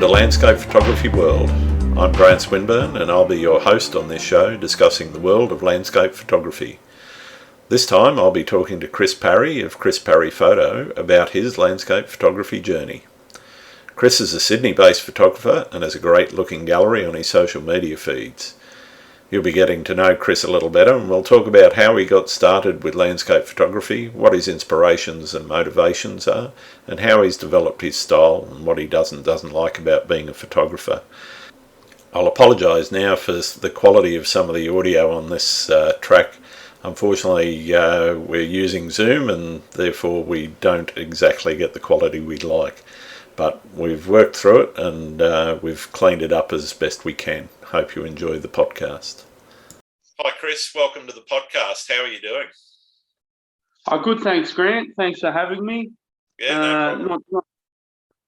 to Landscape Photography World. I'm Grant Swinburne and I'll be your host on this show discussing the world of landscape photography. This time I'll be talking to Chris Parry of Chris Parry Photo about his landscape photography journey. Chris is a Sydney-based photographer and has a great looking gallery on his social media feeds. You'll be getting to know Chris a little better and we'll talk about how he got started with landscape photography, what his inspirations and motivations are, and how he's developed his style and what he doesn't like about being a photographer. I'll apologise now for the quality of some of the audio on this track. Unfortunately, we're using Zoom and therefore we don't exactly get the quality we'd like. But we've worked through it and we've cleaned it up as best we can. Hope you enjoy the podcast. Hi Chris, welcome to the podcast. How are you doing? Good, thanks Grant. Thanks for having me. Yeah, no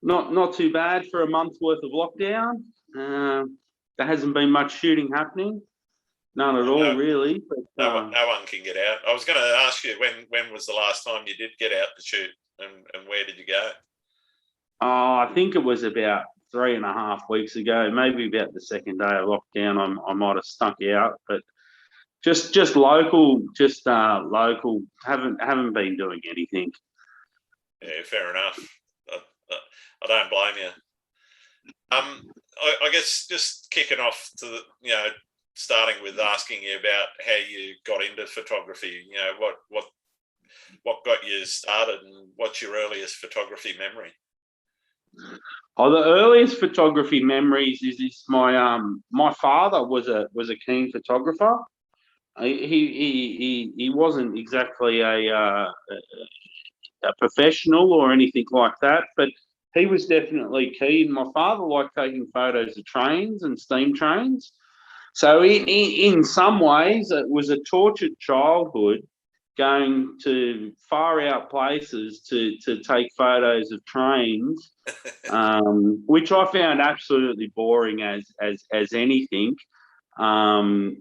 problem. Not too bad for a month's worth of lockdown. There hasn't been much shooting happening. None at all, really. But, no one can get out. I was going to ask you when was the last time you did get out to shoot and where did you go? I think it was about 3.5 weeks ago, maybe about the second day of lockdown. I might have stuck out, but just local, local. Haven't been doing anything. Yeah, fair enough. I don't blame you. I guess just kicking off to starting with asking you about how you got into photography. What got you started, and what's your earliest photography memory? The earliest photography memories is my father was a keen photographer. He wasn't exactly a professional or anything like that, but he was definitely keen. My father liked taking photos of trains and steam trains. So in some ways, it was a tortured childhood going to far out places to take photos of trains, which I found absolutely boring as anything. But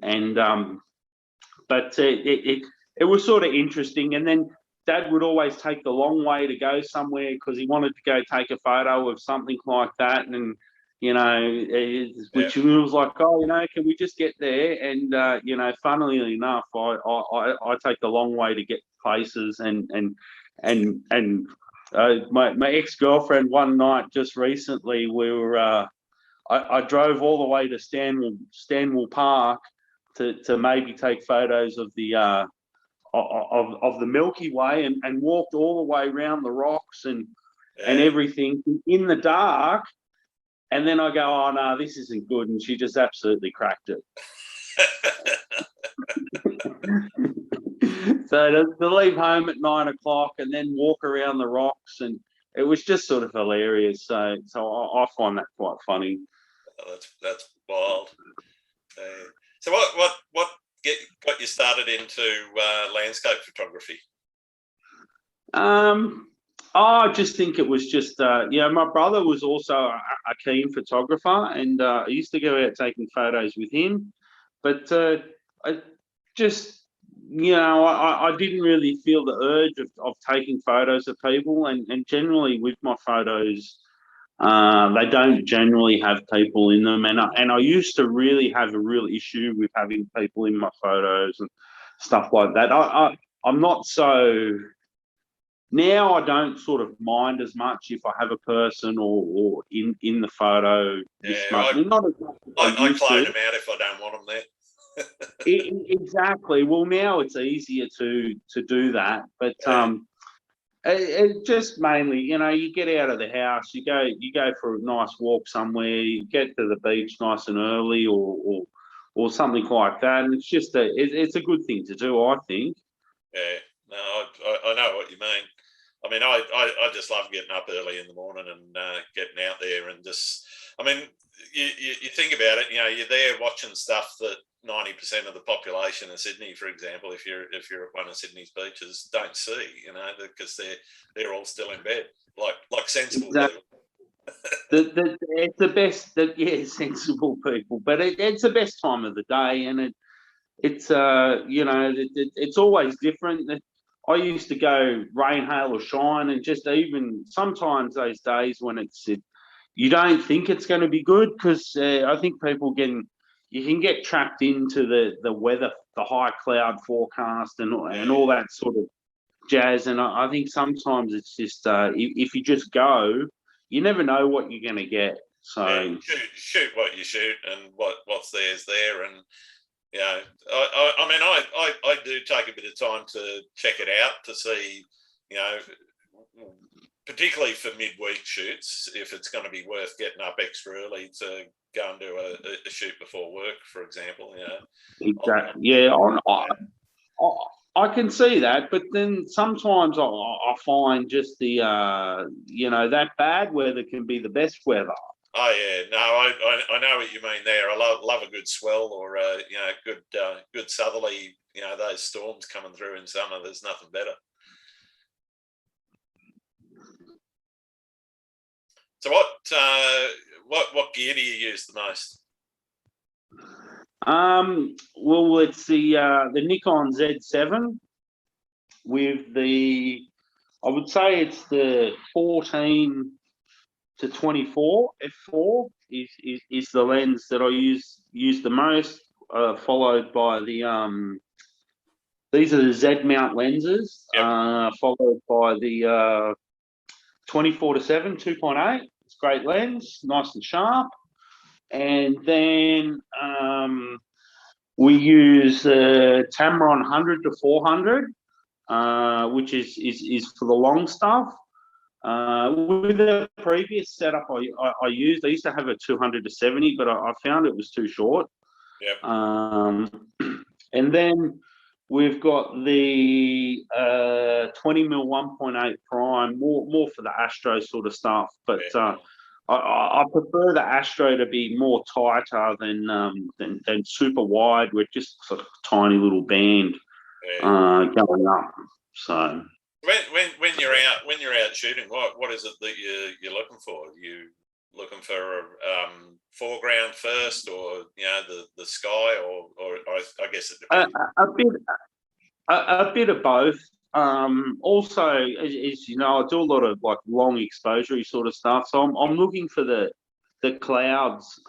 it was sort of interesting. And then Dad would always take the long way to go somewhere because he wanted to go take a photo of something like that. And which was like, can we just get there? And funnily enough, I take the long way to get places. And my ex-girlfriend one night just recently, we were I drove all the way to Stanwell Park to maybe take photos of the of the Milky Way and walked all the way around the rocks and everything in the dark. And then I go, oh, no, this isn't good. And she just absolutely cracked it. So to leave home at 9 o'clock and then walk around the rocks, and it was just sort of hilarious. So I find that quite funny. Oh, that's wild. So what got you started into landscape photography? I just think it was just, my brother was also a keen photographer, and I used to go out taking photos with him. But I just, I didn't really feel the urge of taking photos of people. And generally with my photos, they don't generally have people in them. And I used to really have a real issue with having people in my photos and stuff like that. I'm not so... Now I don't sort of mind as much if I have a person or in the photo. I clone them out if I don't want them there. Exactly. Well, now it's easier to do that, but it just mainly, you get out of the house, you go for a nice walk somewhere, you get to the beach nice and early, or something like that, and it's just it's a good thing to do, I think. Yeah. No, I know what you mean. I mean, I just love getting up early in the morning and getting out there and just, I mean, you think about it, you're there watching stuff that 90% of the population of Sydney, for example, if you're at one of Sydney's beaches, don't see, because they're all still in bed, like sensible people. It's the best, sensible people, but it's the best time of the day, and it's it's always different. I used to go rain, hail or shine, and just even sometimes those days when it's you don't think it's going to be good because I think you can get trapped into the weather, the high cloud forecast and all that sort of jazz. And I think sometimes it's just if you just go, you never know what you're going to get. So shoot what you shoot, and what's there's there. And I mean, I do take a bit of time to check it out to see, particularly for midweek shoots, if it's going to be worth getting up extra early to go and do a shoot before work, for example. Exactly. Yeah, I can see that, but then sometimes I find just the that bad weather can be the best weather. Oh yeah, no, I know what you mean there. I love a good swell or good southerly. Those storms coming through in summer. There's nothing better. So what gear do you use the most? Well, it's the Nikon Z7 with I would say it's the 14 to 24 f4 is the lens that I use the most, followed by these are the Z mount lenses, followed by the 24 to 7 2.8. It's a great lens, nice and sharp. And then we use Tamron 100 to 400, which is for the long stuff. With the previous setup I used, I used to have a 200 to 70, but I found it was too short. Yep. And then we've got the 20mm 1.8 prime, more for the Astro sort of stuff. But I prefer the Astro to be more tighter than super wide with just sort of tiny little band going up. So. When you're out shooting, what is it that you're looking for? Are you looking for foreground first, or the sky, or I guess it depends. A bit of both. Also, as you know, I do a lot of like long exposure sort of stuff, so I'm looking for the clouds,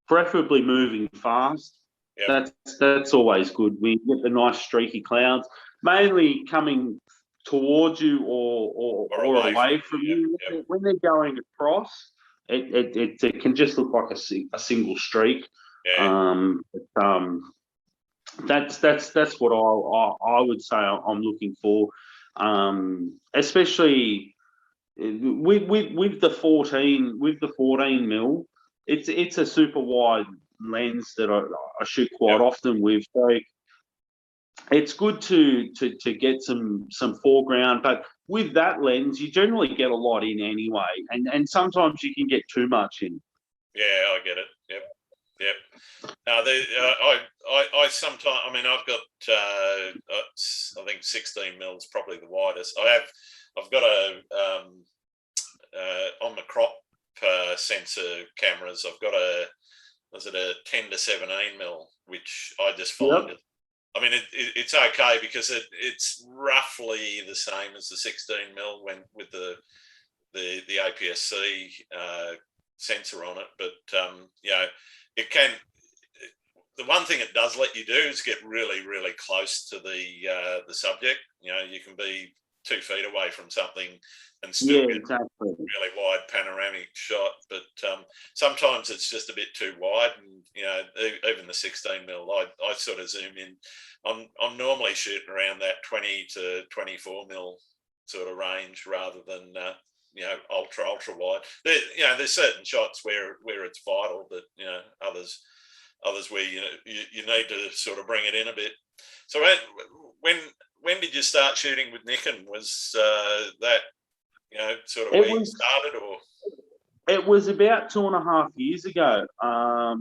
preferably moving fast. Yep. That's always good. We get the nice streaky clouds, mainly coming towards you or away from you. Yep. When they're going across, it can just look like a single streak. Yeah. That's what I would say I'm looking for, especially with the 14 mil. It's a super wide lens that I shoot quite often with, so it's good to get some foreground. But with that lens, you generally get a lot in anyway, and sometimes you can get too much in. Yeah, I get it. Yep. Now, I sometimes, I mean, I've got, I think 16 mil is probably the widest. I've got on the crop sensor cameras, I've got a 10 to 17 mil, which I just find it. I mean, it's okay because it's roughly the same as the 16 mil with the APS-C sensor on it, but it can. The one thing it does let you do is get really, really close to the subject. You can be 2 feet away from something and still get a really wide panoramic shot. But sometimes it's just a bit too wide, and even the 16 mil, I sort of zoom in. I'm normally shooting around that 20 to 24 mil sort of range rather than ultra wide. There's certain shots where it's vital, but others where you need to sort of bring it in a bit. So when did you start shooting with Nikon? Was that sort of where you started, or? It was about 2.5 years ago. I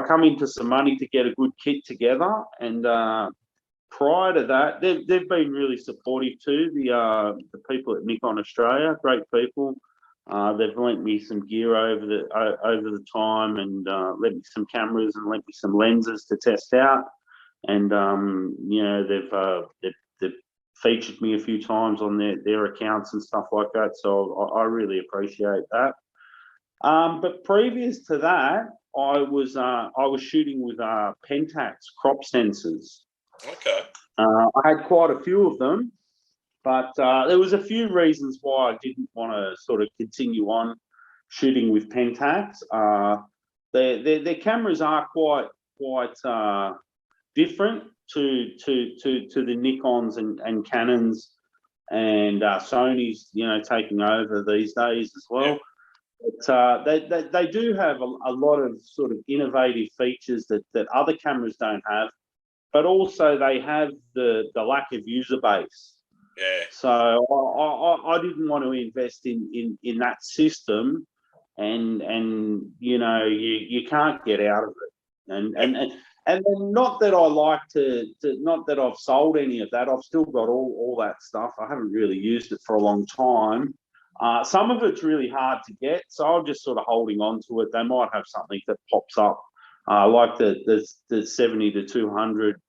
come into some money to get a good kit together, and prior to that, they've been really supportive too. The people at Nikon Australia, great people. They've lent me some gear over the time, and lent me some cameras and lent me some lenses to test out. And they've featured me a few times on their accounts and stuff like that. So I really appreciate that. But previous to that, I was shooting with Pentax crop sensors. Okay. I had quite a few of them, but there was a few reasons why I didn't want to sort of continue on shooting with Pentax. Their cameras are quite different to the Nikons and Canons and Sony's, taking over these days as well. But they do have a lot of sort of innovative features that other cameras don't have, but also they have the lack of user base. Yeah. So I didn't want to invest in that system, and you can't get out of it. And not that I like not that I've sold any of that. I've still got all that stuff. I haven't really used it for a long time. Some of it's really hard to get, so I'm just sort of holding on to it. They might have something that pops up, like the 70 to 200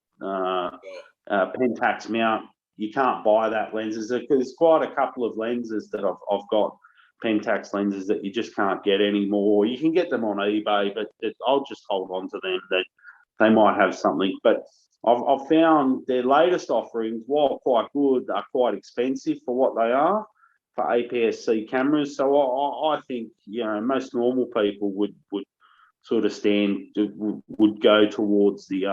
Pentax mount. You can't buy that lenses. There's quite a couple of lenses that I've got, Pentax lenses, that you just can't get anymore. You can get them on eBay, but I'll just hold on to them. That they might have something. But I've found their latest offerings, while quite good, are quite expensive for what they are for APS-C cameras. So I think most normal people would sort of would go towards the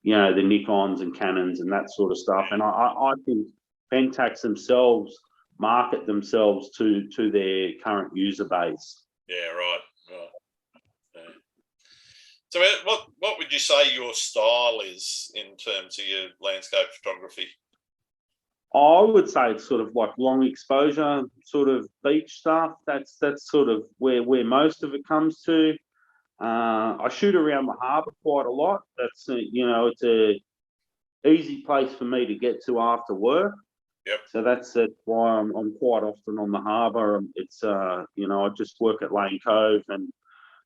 the Nikons and Canons and that sort of stuff. And I think Pentax themselves market themselves to their current user base. Yeah, right. Yeah. So what would you say your style is in terms of your landscape photography? I would say it's sort of like long exposure, sort of beach stuff. That's sort of where most of it comes to. I shoot around the harbour quite a lot. That's it's a easy place for me to get to after work. Yep. So that's why I'm quite often on the harbour. It's I just work at Lane Cove, and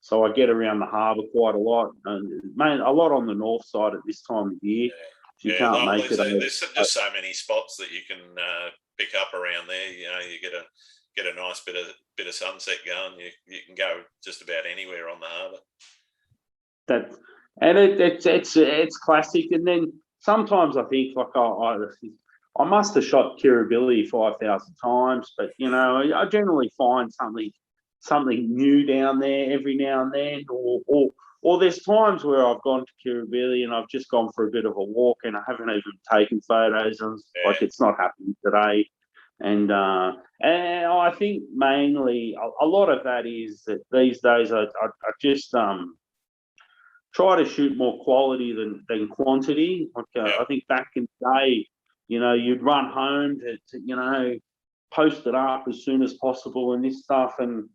so I get around the harbour quite a lot, and a lot on the north side at this time of year. Yeah. You can't make it. There's just so many spots that you can pick up around there. You get a nice bit of sunset going. You can go just about anywhere on the harbour. It's classic. And then sometimes I think like I must have shot Kirribilli 5,000 times, but I generally find something new down there every now and then, or there's times where I've gone to Kirribilli and I've just gone for a bit of a walk and I haven't even taken photos. Like it's not happening today. And I think mainly a lot of that is that these days I just try to shoot more quality than quantity. Like I think back in the day, you'd run home to post it up as soon as possible and this stuff. And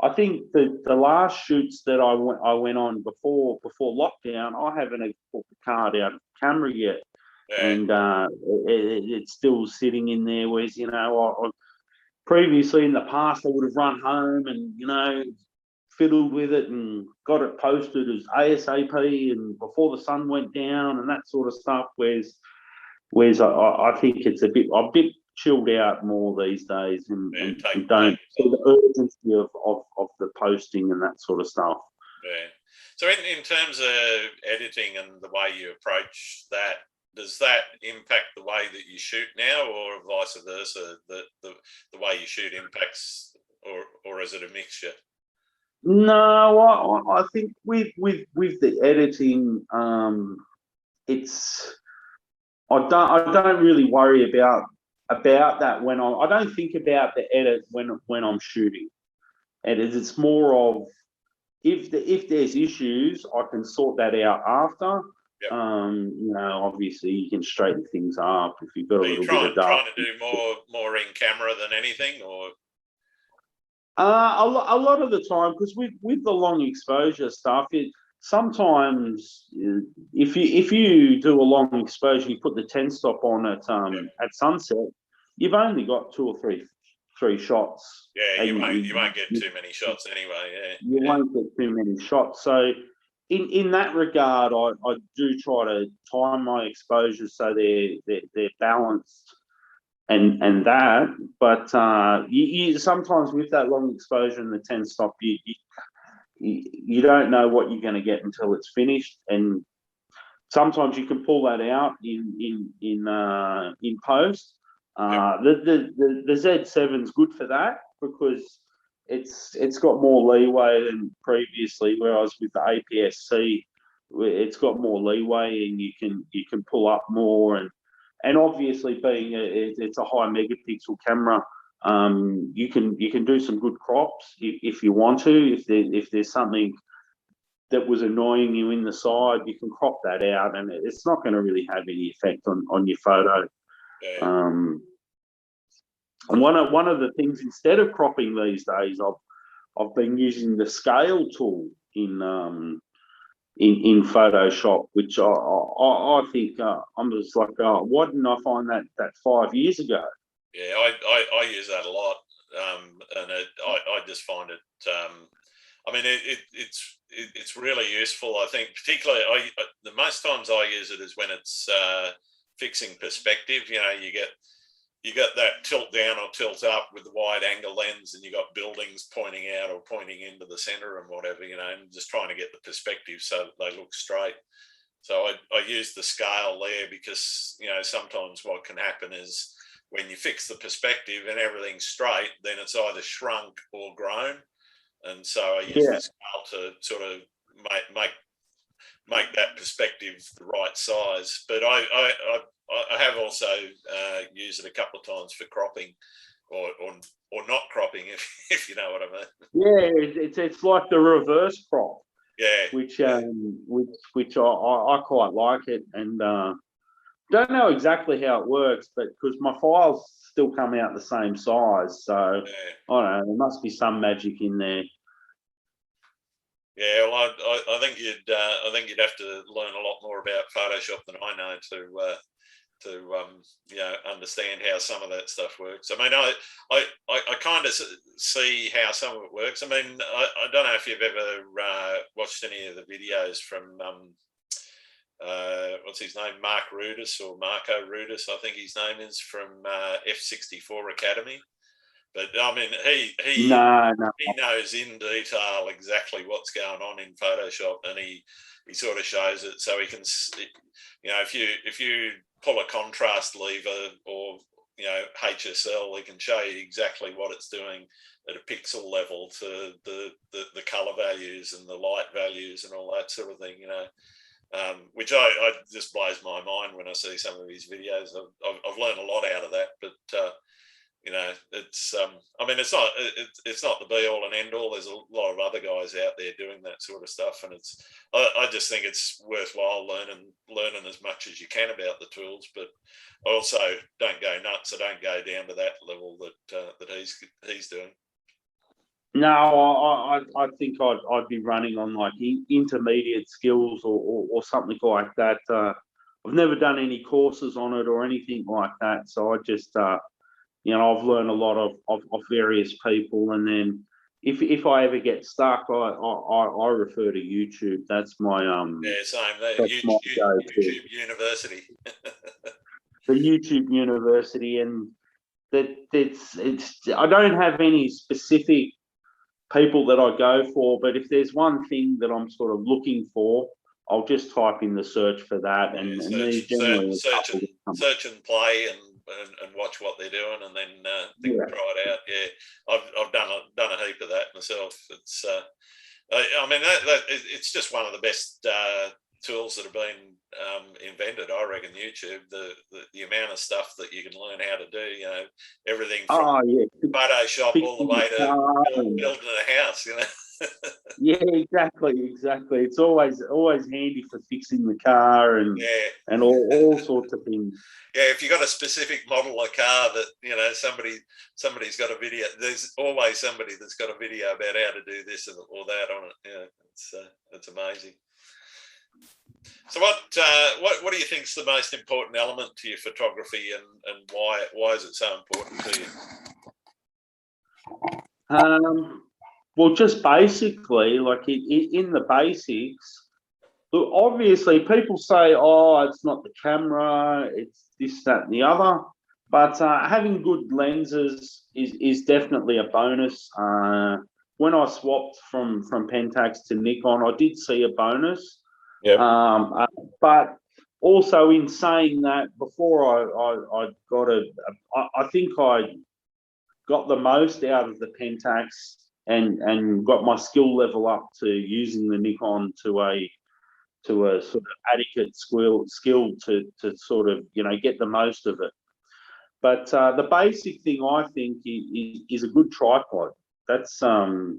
I think the last shoots that I went on before lockdown, I haven't even put the card out of the camera yet. Yeah. And it's still sitting in there. Whereas I previously in the past I would have run home and fiddled with it and got it posted as ASAP and before the sun went down and that sort of stuff. Whereas I think it's a bit chilled out more these days and don't see the urgency of the posting and that sort of stuff. Yeah. So in terms of editing and the way you approach that, does that impact the way that you shoot now, or vice versa? The way you shoot impacts, or is it a mixture? No, I think with the editing, it's I don't really worry about that when I don't think about the edit when I'm shooting. It's more of if there's issues, I can sort that out after. Yep. Obviously you can straighten things up if you've got a little bit of dark. Trying to do more in camera than anything, or a lot of the time, because with the long exposure stuff, sometimes if you do a long exposure, you put the 10 stop on at sunset, you've only got 2 or 3 shots. Yeah, you won't get too many shots anyway. Yeah, you won't get too many shots. So in that regard, I do try to time my exposures so they're balanced and that. But you sometimes with that long exposure and the 10 stop, you don't know what you're going to get until it's finished, and sometimes you can pull that out in post. The Z7's good for that because it's got more leeway than previously, whereas with the APS-C, it's got more leeway and you can pull up more, and obviously being it's a high megapixel camera, you can do some good crops if you want to. If there's something that was annoying you in the side, you can crop that out, and it's not going to really have any effect on your photo. Yeah. And one of the things, instead of cropping these days, I've been using the scale tool in Photoshop, which I think I'm just like, why didn't I find that 5 years ago? Yeah, I use that a lot, and I just find it. I mean, it's really useful. I think, particularly, the most times I use it is when it's fixing perspective. You know, you got that tilt down or tilt up with the wide angle lens, and you got buildings pointing out or pointing into the center and whatever. You know, and just trying to get the perspective so that they look straight. So I use the scale there because, you know, sometimes what can happen is when you fix the perspective and everything's straight, then it's either shrunk or grown. And so I use the scale to sort of make that perspective the right size. But I have also used it a couple of times for cropping or not cropping, if you know what I mean. Yeah, it's like the reverse crop. Yeah, which I quite like it, and don't know exactly how it works, but because my files still come out the same size, so I don't know, there must be some magic in there. Yeah, well, I think you'd have to learn a lot more about Photoshop than I know to you know, understand how some of that stuff works. I mean, I kind of see how some of it works. I mean, I don't know if you've ever watched any of the videos from what's his name, Marco Rudis, I think his name is, from F64 Academy. But I mean, he knows in detail exactly what's going on in Photoshop, and he sort of shows it so he can, you know, if you pull a contrast lever or, you know, HSL, he can show you exactly what it's doing at a pixel level to the color values and the light values and all that sort of thing, you know. Which I just blows my mind when I see some of his videos. I've learned a lot out of that, but you know, it's I mean, it's not the be all and end all. There's a lot of other guys out there doing that sort of stuff, and I just think it's worthwhile learning as much as you can about the tools. But I also don't go nuts. I don't go down to that level that he's doing. No, I think I'd be running on like intermediate skills or something like that. I've never done any courses on it or anything like that, so I just you know, I've learned a lot of various people, and then if I ever get stuck, I refer to YouTube. That's my same. That's my go-to. YouTube University. The YouTube University, and it's I don't have any specific people that I go for, but if there's one thing that I'm sort of looking for, I'll just type in the search for that, and search and play and watch what they're doing, and then try it out. Yeah, I've done a heap of that myself. It's I mean it's just one of the best tools that have been invented, I reckon. YouTube, the amount of stuff that you can learn how to do, you know, everything from Photoshop all the way to building a house, you know. Yeah, exactly. It's always handy for fixing the car and all sorts of things. Yeah, if you've got a specific model of car that, you know, somebody's got a video, there's always somebody that's got a video about how to do this or that on it. Yeah, it's amazing. So what do you think is the most important element to your photography, and why is it so important to you? Well, just basically, like in the basics, Look, obviously, people say, "Oh, it's not the camera; it's this, that, and the other." But having good lenses is definitely a bonus. When I swapped from Pentax to Nikon, I did see a bonus. Yep. But also, in saying that, before I got I think I got the most out of the Pentax and got my skill level up to using the Nikon to a sort of adequate skill to sort of get the most of it. But the basic thing I think is a good tripod. That's a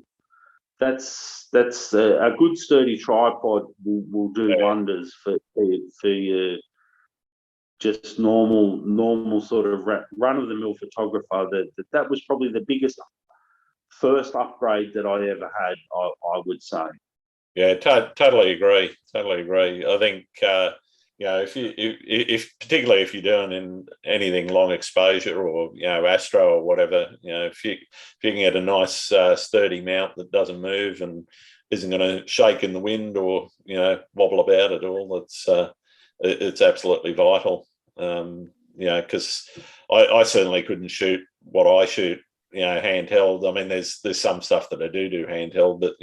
good sturdy tripod will do wonders for your just normal sort of run of the mill photographer. That was probably the biggest first upgrade that I ever had. I would say. Yeah, totally agree. Totally agree. I think if particularly if you're doing in anything long exposure or astro or whatever, if you can get a nice sturdy mount that doesn't move and isn't going to shake in the wind or wobble about at all, it's absolutely vital. Because I certainly couldn't shoot what I shoot handheld. I mean, there's some stuff that I do handheld, but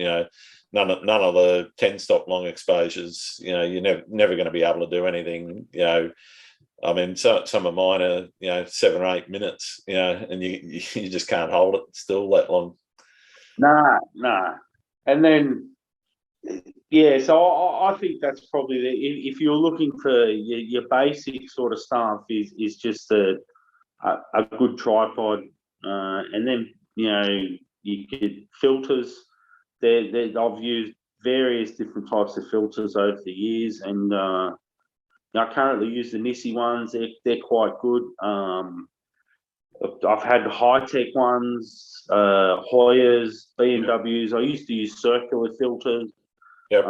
none of the 10-stop long exposures, you're never going to be able to do anything. I mean, some of mine are 7 or 8 minutes, and you just can't hold it still that long. Nah. And then so I think that's probably if you're looking for your basic sort of stuff is just a good tripod, and then you get filters. I've used various different types of filters over the years, and I currently use the Nissi ones. They're quite good. I've had high-tech ones, Hoyas, BMWs. I used to use circular filters. Yep.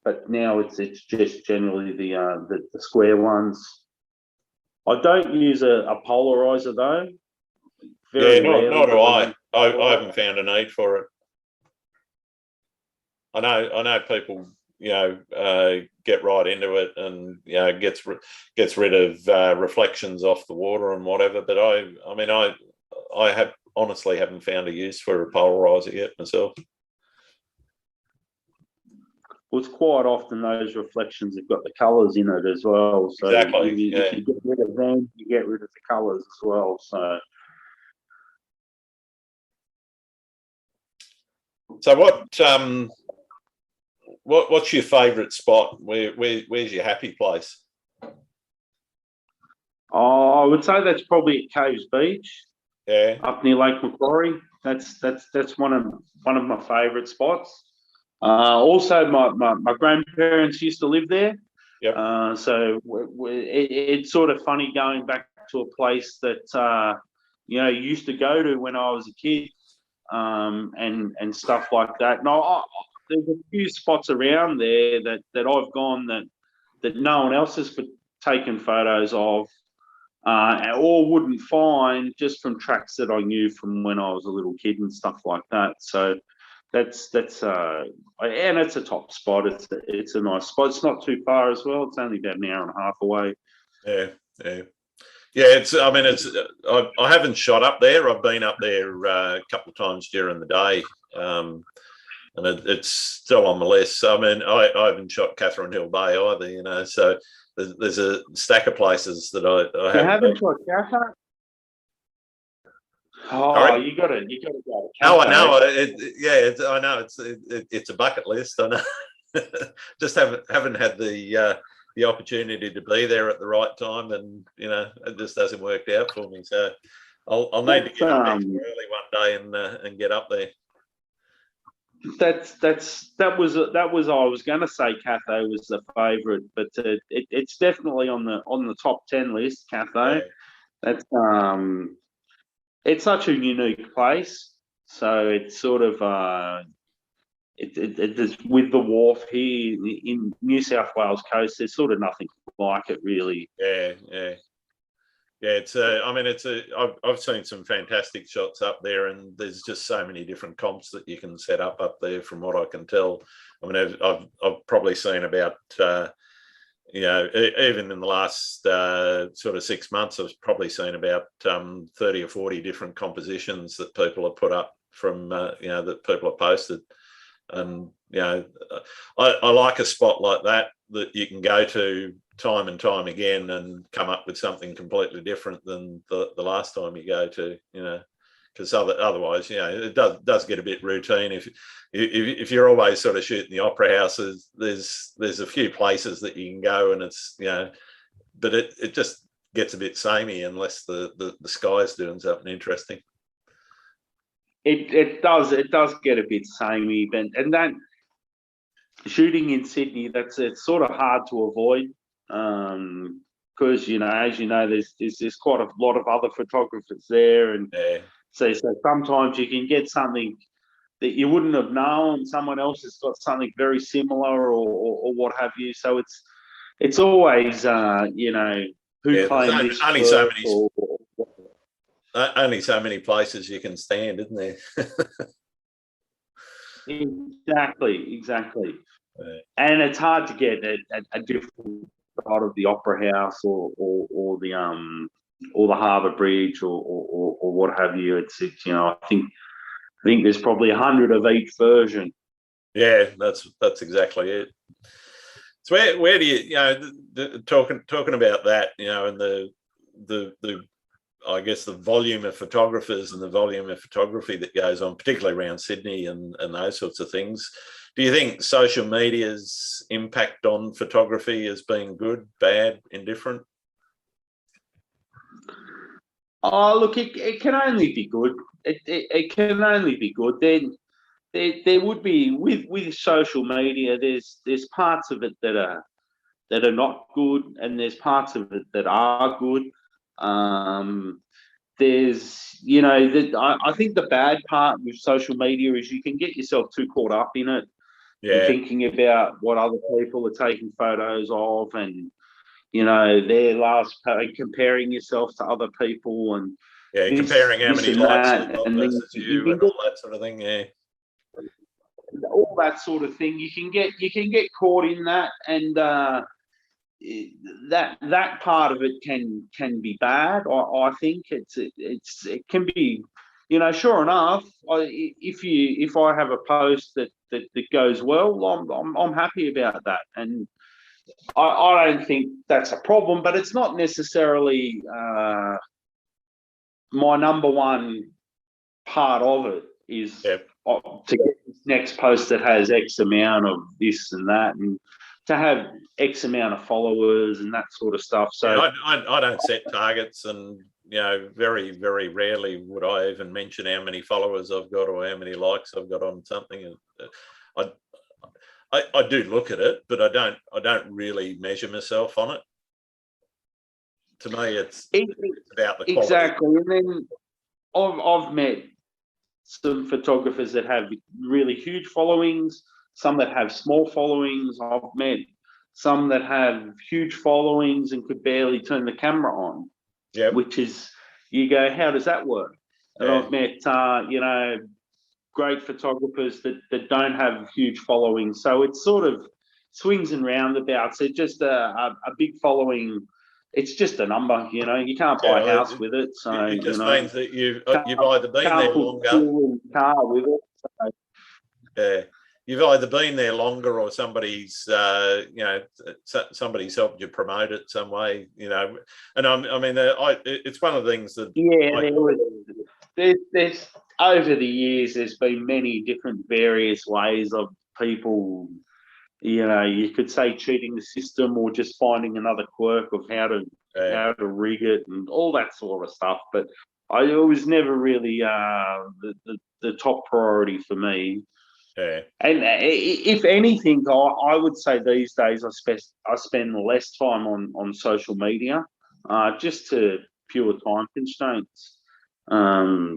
But now it's just generally the square ones. I don't use a polarizer though. Nor do I. I haven't found a need for it. I know people get right into it and gets rid of reflections off the water and whatever. But I have honestly haven't found a use for a polarizer yet myself. Well, it's quite often those reflections have got the colours in it as well. So exactly. If you get rid of them, you get rid of the colours as well. So what's your favourite spot? Where's your happy place? I would say that's probably at Caves Beach. Yeah. Up near Lake Macquarie. That's one of my favourite spots. Also, my grandparents used to live there. Yep. So it's sort of funny going back to a place that used to go to when I was a kid, and stuff like that. And there's a few spots around there that I've gone that no one else has taken photos of, or wouldn't find just from tracks that I knew from when I was a little kid and stuff like that. So that's and it's a top spot. It's a nice spot. It's not too far as well. It's only about an hour and a half away. Yeah. I haven't shot up there. I've been up there a couple of times during the day, and it's still on the list. I mean, I haven't shot Catherine Hill Bay either. So there's a stack of places that I haven't shot Catherine. Oh, sorry? you got to go. Oh, I know. I know. It's a bucket list. I know. Just haven't had the opportunity to be there at the right time, and it just hasn't worked out for me. So I'll need to get up early one day and get up there. That was I was going to say Cathay was the favourite, but it's definitely on the top 10 list. Cathay. Yeah. That's it's such a unique place. So it's sort of it's with the wharf here in New South Wales coast. There's sort of nothing like it really. Yeah. Yeah, it's I mean, I've seen some fantastic shots up there, and there's just so many different comps that you can set up there. From what I can tell, I mean, I've probably seen about even in the last sort of 6 months, I've probably seen about 30 or 40 different compositions that people have put up from that people have posted, and I like a spot like that you can go to time and time again and come up with something completely different than the last time you go to, because otherwise, it does get a bit routine. If you're always sort of shooting the opera houses, there's a few places that you can go, and it's but it just gets a bit samey unless the sky's doing something interesting. It does get a bit samey, and that shooting in Sydney, it's sort of hard to avoid, because as you know, there's quite a lot of other photographers there, and so sometimes you can get something that you wouldn't have known. Someone else has got something very similar, or what have you. So it's always who claimed this only first, so many. Only so many places you can stand, isn't there? Exactly. And it's hard to get a different side of the Opera House or the Harbour Bridge or what have you. It's I think there's probably 100 of each version. Yeah, that's exactly it. So where do you talking about that, and the I guess the volume of photographers and the volume of photography that goes on, particularly around Sydney and those sorts of things. Do you think social media's impact on photography has been good, bad, indifferent? Oh, look, it can only be good. It can only be good. Then there would be with social media. There's parts of it that are not good, and there's parts of it that are good. There's I think the bad part with social media is you can get yourself too caught up in it, and thinking about what other people are taking photos of, and their last comparing yourself to other people, and comparing how many likes you've got and versus you and all that sort of thing. All that sort of thing. You can get caught in that, and that part of it can be bad. I think it can be, sure enough. If I have a post that goes well, I'm happy about that, and I don't think that's a problem. But it's not necessarily my number one part of it is to get this next post that has X amount of this and that, and to have X amount of followers and that sort of stuff. So I don't set targets, and very, very rarely would I even mention how many followers I've got or how many likes I've got on something. I do look at it, but I don't really measure myself on it. To me, it's about the quality. Exactly. And then I've met some photographers that have really huge followings, some that have small followings. I've met some that have huge followings and could barely turn the camera on. Yeah. Which is, you go, how does that work? And I've met great photographers that don't have huge followings. So it's sort of swings and roundabouts. It's just a big following. It's just a number, you can't buy a house with it. So it just means that you've either been there longer. Car with it. So. Yeah, you've either been there longer, or somebody's somebody's helped you promote it some way, And it's one of the things that there's over the years there's been many different various ways of people. You could say cheating the system, or just finding another quirk of how to rig it and all that sort of stuff. But it was never really the top priority for me. Yeah. And if anything, I would say these days I spend less time on social media, just to pure time constraints. I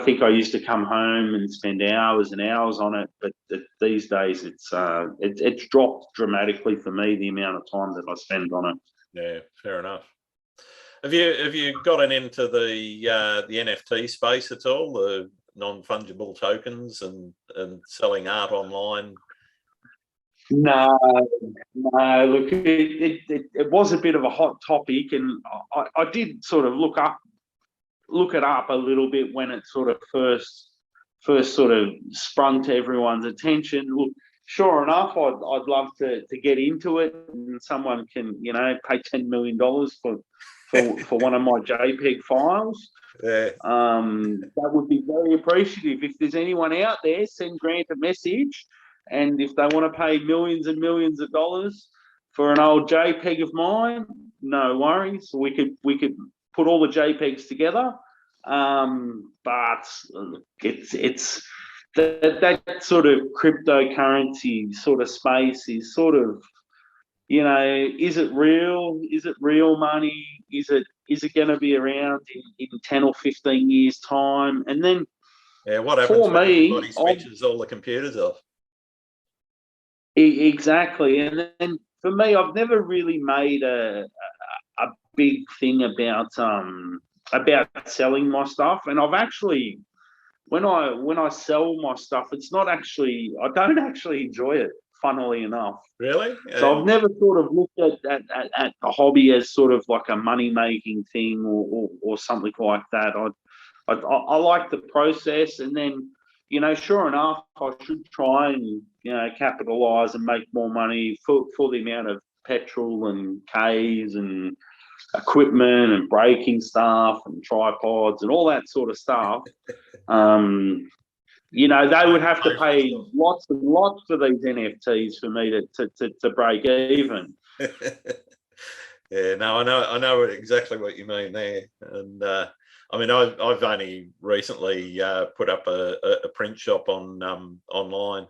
think I used to come home and spend hours and hours on it, but these days it's dropped dramatically for me, the amount of time that I spend on it. Yeah, fair enough. Have you gotten into the NFT space at all, the non-fungible tokens and selling art online? No, no. Look, it was a bit of a hot topic, and I did sort of look it up a little bit when it sort of first sort of sprung to everyone's attention. Look, sure enough, I'd love to get into it, and someone can pay $10 million for one of my JPEG files. Yeah. That would be very appreciative. If there's anyone out there, send Grant a message, and if they want to pay millions and millions of dollars for an old JPEG of mine, no worries. We could put all the JPEGs together. But it's that sort of cryptocurrency sort of space is sort of, is it real? Is it real money? Is it going to be around in 10 or 15 years time? And then What happens when everybody switches all the computers off? Exactly. And then for me, I've never really made a big thing about selling my stuff. And I've actually, when I sell my stuff, it's not actually, I don't actually enjoy it, funnily enough. Really? So I've never sort of looked at the hobby as sort of like a money making thing or something like that. I like the process, and then sure enough, I should try and capitalize and make more money for the amount of petrol and Ks and equipment and braking stuff and tripods and all that sort of stuff. They would have to pay lots and lots for these NFTs for me to break even. Yeah, no, I know exactly what you mean there. And I mean, I've only recently put up a print shop on online,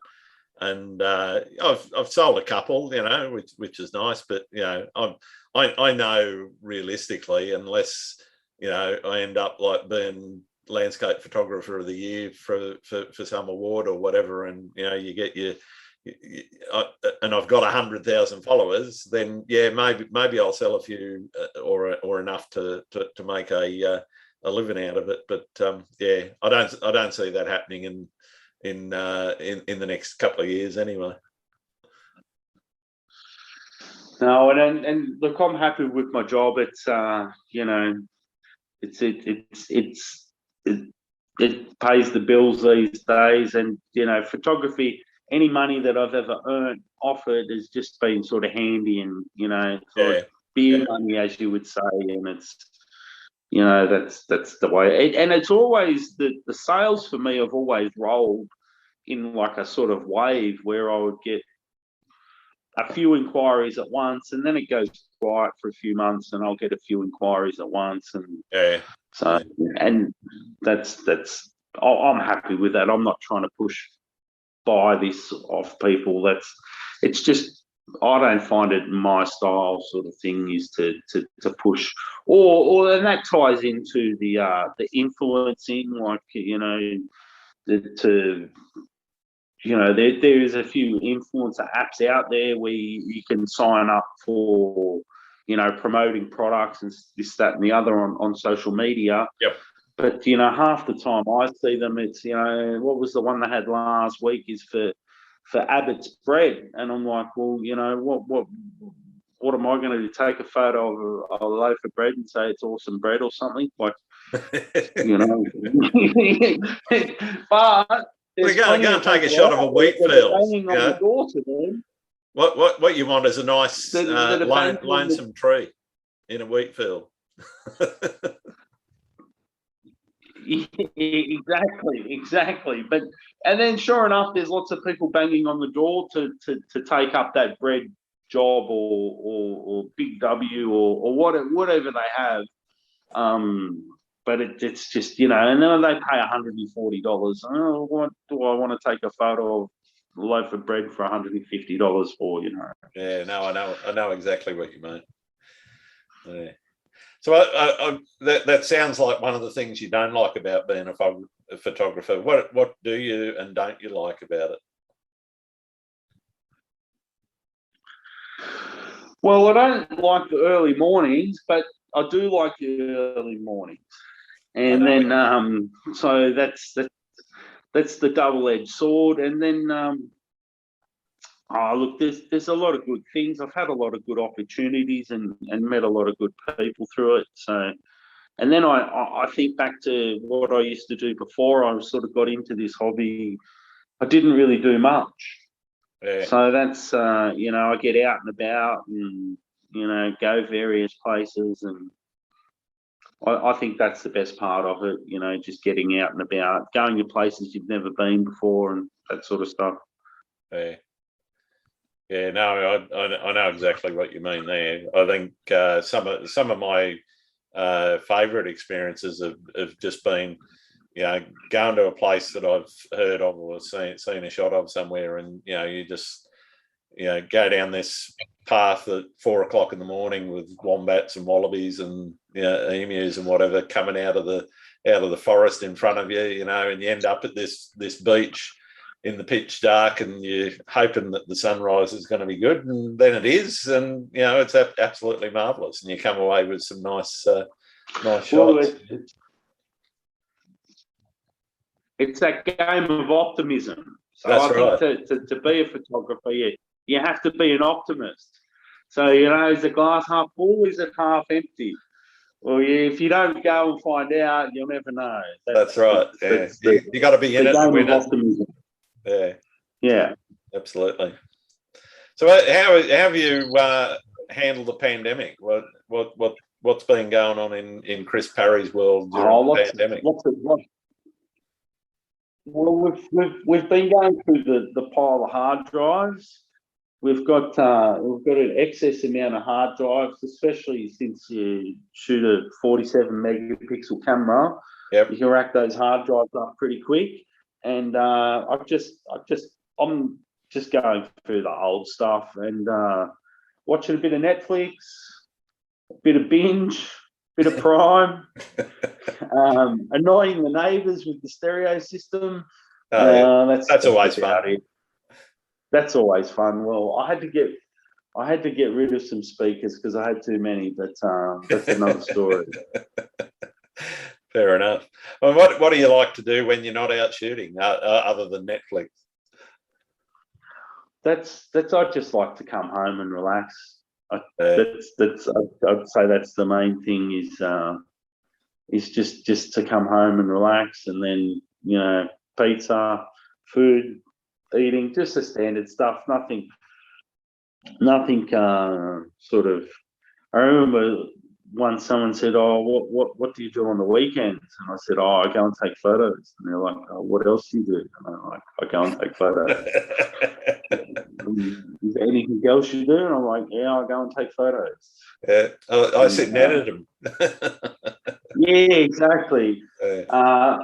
and I've sold a couple, which is nice. But I know realistically, unless I end up like being landscape photographer of the year for some award or whatever, and you get and I've got 100,000 followers, then maybe I'll sell a few or enough to make a living out of it. But I don't see that happening in the next couple of years anyway. No, and look, I'm happy with my job. It's it pays the bills these days, and photography. Any money that I've ever earned off it has just been sort of handy, and beer money, as you would say, and it's that's the way. And it's always the sales for me have always rolled in like a sort of wave where I would get a few inquiries at once, and then it goes quiet for a few months, and I'll get a few inquiries at once, and and that's I'm happy with that. I'm not trying to buy this off people. It's just, I don't find it my style sort of thing is to push, and that ties into the influencing, like there is a few influencer apps out there where you can sign up for promoting products and this, that, and the other on social media. Yep. But half the time I see them, it's what was the one they had last week is for Abbott's bread, and I'm like, well, what am I going to do? Take a photo of a loaf of bread and say it's awesome bread or something? Like, but we're going to take a shot of a wheat field. What you want is a nice lonesome tree in a wheat field. Exactly. But and then sure enough, there's lots of people banging on the door to take up that bread job or Big W or whatever they have. But it's just and then they pay $140. Oh, what do I want to take a photo of a loaf of bread for $150 for? Yeah, no, I know exactly what you mean. Yeah. So that sounds like one of the things you don't like about being a photographer. What do you and don't you like about it? Well, I don't like the early mornings, but I do like the early mornings. I And know. then, so that's the double-edged sword. And then, oh, look, there's a lot of good things. I've had a lot of good opportunities and met a lot of good people through it. So, and then I think back to what I used to do before I sort of got into this hobby. I didn't really do much. Yeah. So that's, I get out and about and, go various places. And I think that's the best part of it, just getting out and about, going to places you've never been before and that sort of stuff. Yeah. Yeah, no, I know exactly what you mean there. I think some of my favourite experiences have just been, going to a place that I've heard of or seen a shot of somewhere, and you just go down this path at 4 o'clock in the morning with wombats and wallabies and emus and whatever coming out of the forest in front of you, and you end up at this beach in the pitch dark, and you're hoping that the sunrise is going to be good, and then it is, and it's absolutely marvelous, and you come away with some nice Well, shots. it's that game of optimism. So That's I right. think to be a photographer, you have to be an optimist. So, is the glass half full? Is it half empty? Well, if you don't go and find out, you'll never know. That's right. Yeah, That's you got to be in the it to game win of it. optimism. Yeah, Yeah. absolutely. So, how have you handled the pandemic? What's been going on in Chris Parry's world during the pandemic? Well, we've been going through the pile of hard drives. We've got an excess amount of hard drives, especially since you shoot a 47 megapixel camera. Yep. You can rack those hard drives up pretty quick. And I'm just going through the old stuff and watching a bit of Netflix, a bit of binge, a bit of Prime, annoying the neighbours with the stereo system. That's always fun. That's always fun. Well, I had to get rid of some speakers because I had too many, but that's another story. Fair enough. Well, what do you like to do when you're not out shooting, other than Netflix? That's I'd just like to come home and relax. I'd say that's the main thing is just to come home and relax, and then pizza, food, eating, just the standard stuff. Nothing sort of. I remember once someone said, "Oh, what do you do on the weekends?" And I said, "Oh, I go and take photos." And they're like, "Oh, what else do you do?" And I'm like, "I go and take photos." Is there anything else you do? And I'm like, "Yeah, I go and take photos." Yeah, I sit and edit them. Yeah, exactly. I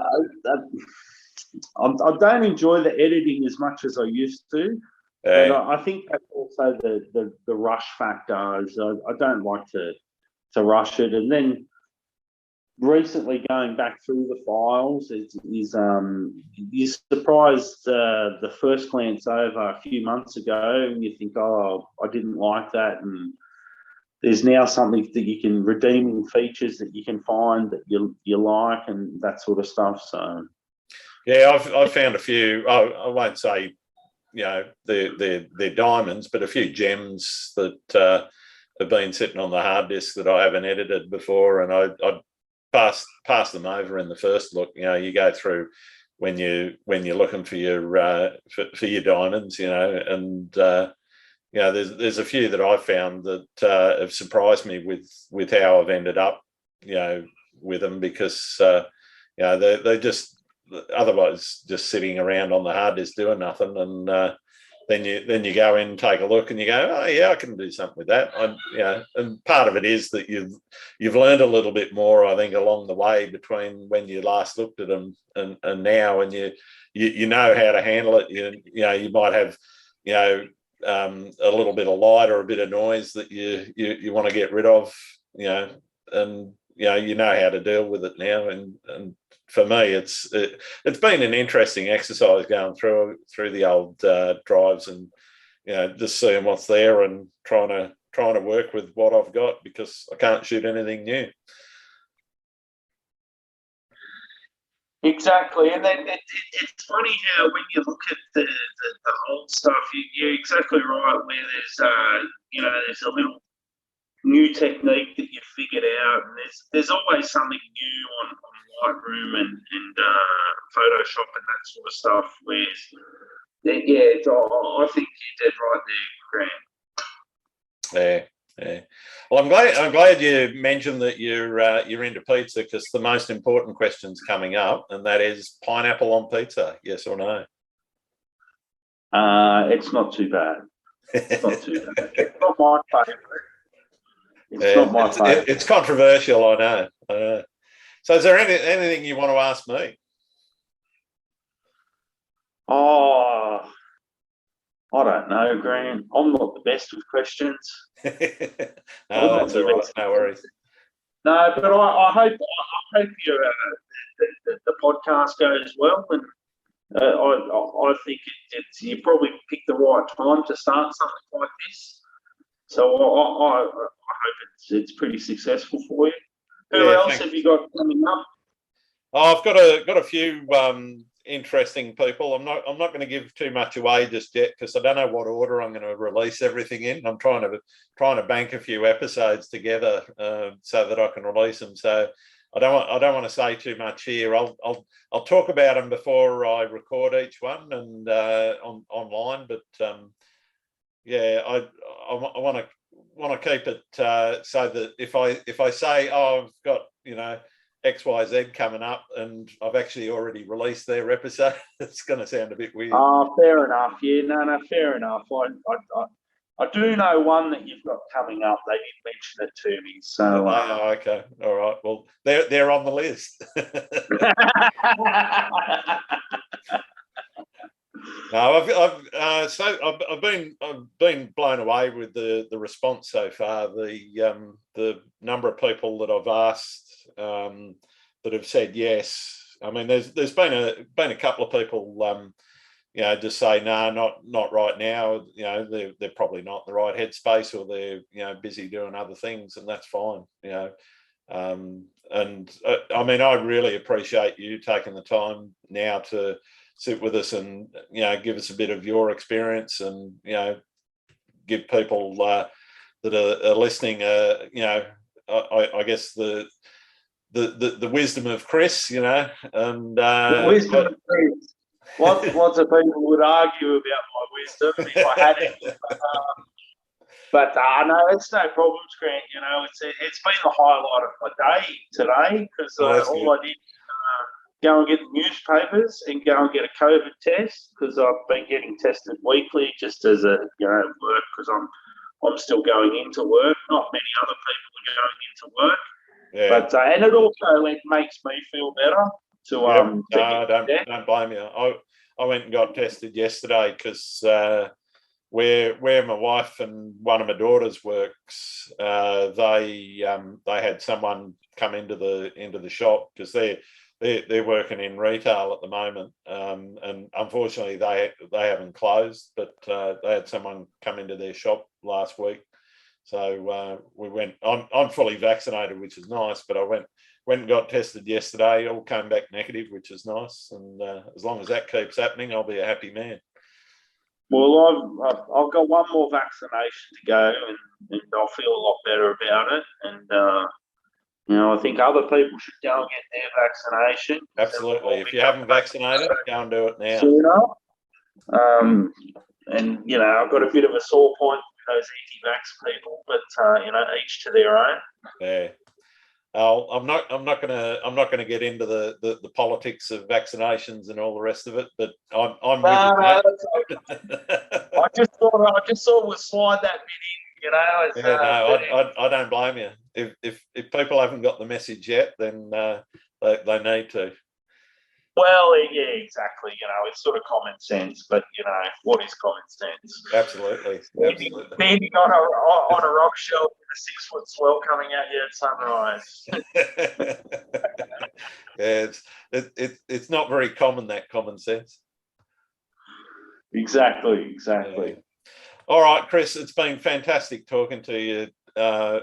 don't enjoy the editing as much as I used to. But I think that's also the rush factor. Is I don't like to rush it. And then recently going back through the files is you're surprised the first glance over a few months ago, and you think, oh, I didn't like that, and there's now something that you can redeeming features that you can find that you like and that sort of stuff. So yeah, I've found a few. I won't say they're diamonds, but a few gems that have been sitting on the hard disk that I haven't edited before, and I pass them over in the first look. You go through when you're looking for your diamonds, and there's a few that I've found that have surprised me with how I've ended up, with them, because they're just otherwise just sitting around on the hard disk doing nothing, and then you go in and take a look and you go, oh yeah, I can do something with that. And part of it is that you've learned a little bit more, I think, along the way between when you last looked at them and now, and you know how to handle it. You might have a little bit of light or a bit of noise that you want to get rid of, and you know how to deal with it now. And for me, it's been an interesting exercise going through the old drives and just seeing what's there and trying trying to work with what I've got because I can't shoot anything new. Exactly, and then it's funny how when you look at the old stuff, you're exactly right. Where there's a little new technique that you figured out, and there's always something new on Lightroom and Photoshop and that sort of stuff. Whereas, I think you did right there, Grant. Yeah. Well, I'm glad you mentioned that you're into pizza, because the most important question's coming up, and that is pineapple on pizza, yes or no? It's not too bad. It's not too bad. It's not my favourite. It's not my favourite. It's controversial, I know. So, is there anything you want to ask me? Oh, I don't know, Grant. I'm not the best with questions. No, that's all right. No worries. No, but I hope the podcast goes well, and I think you probably picked the right time to start something like this. So I hope it's pretty successful for you. Who else have you got coming up? Oh, I've got a few interesting people. I'm not going to give too much away just yet, because I don't know what order I'm going to release everything in. I'm trying to bank a few episodes together so that I can release them. So I don't want to say too much here. I'll talk about them before I record each one and online. But I want to keep it so that if I say, oh, I've got XYZ coming up and I've actually already released their episode, it's going to sound a bit weird. Oh, fair enough. Yeah, no, fair enough. I do know one that you've got coming up. They did mention it to me. So okay, all right. Well, they're on the list. No, I've been blown away with the response so far. The number of people that I've asked that have said yes. I mean, there's been a couple of people just say no, not right now. They're probably not in the right headspace, or they're busy doing other things, and that's fine. I mean, I really appreciate you taking the time now to sit with us and give us a bit of your experience, and give people that are listening I guess the wisdom of Chris, and the wisdom of Chris. Lots of people would argue about my wisdom if I had it. But no, it's no problem, Grant. It's been the highlight of my day today, because all I did go and get the newspapers and go and get a COVID test, because I've been getting tested weekly just as a work, because I'm still going into work. Not many other people are going into work. Yeah. But and it also makes me feel better to don't blame you. I went and got tested yesterday because where my wife and one of my daughters works, they had someone come into the shop, because they're working in retail at the moment, and unfortunately they haven't closed, but they had someone come into their shop last week. So we went. I'm fully vaccinated, which is nice, but I went and got tested yesterday. All came back negative, which is nice. And as long as that keeps happening, I'll be a happy man. Well, I've got one more vaccination to go, and I'll feel a lot better about it. And I think other people should go and get their vaccination. Absolutely. If you haven't vaccinated, go and do it now. Sooner. And I've got a bit of a sore point with those anti-vax people, but each to their own. Yeah. I'm not going to get into the politics of vaccinations and all the rest of it, but I'm with you. I just thought we'd slide that bit in. I don't blame you. If people haven't got the message yet, then they need to. Well, yeah, exactly. It's sort of common sense, but what is common sense? Absolutely. Standing on a rock shelf with a 6-foot swell coming at you at sunrise. Yeah, it's not very common, that common sense. Exactly. Yeah. All right, Chris, it's been fantastic talking to you,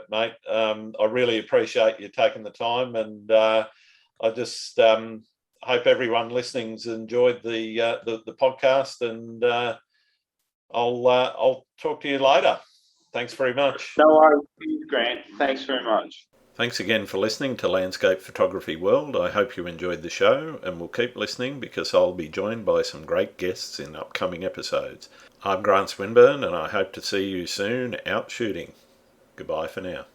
mate. I really appreciate you taking the time, and I just hope everyone listening's enjoyed the podcast, and I'll talk to you later. Thanks very much. No worries, Grant. Thanks very much. Thanks again for listening to Landscape Photography World. I hope you enjoyed the show, and will keep listening because I'll be joined by some great guests in upcoming episodes. I'm Grant Swinburne, and I hope to see you soon out shooting. Goodbye for now.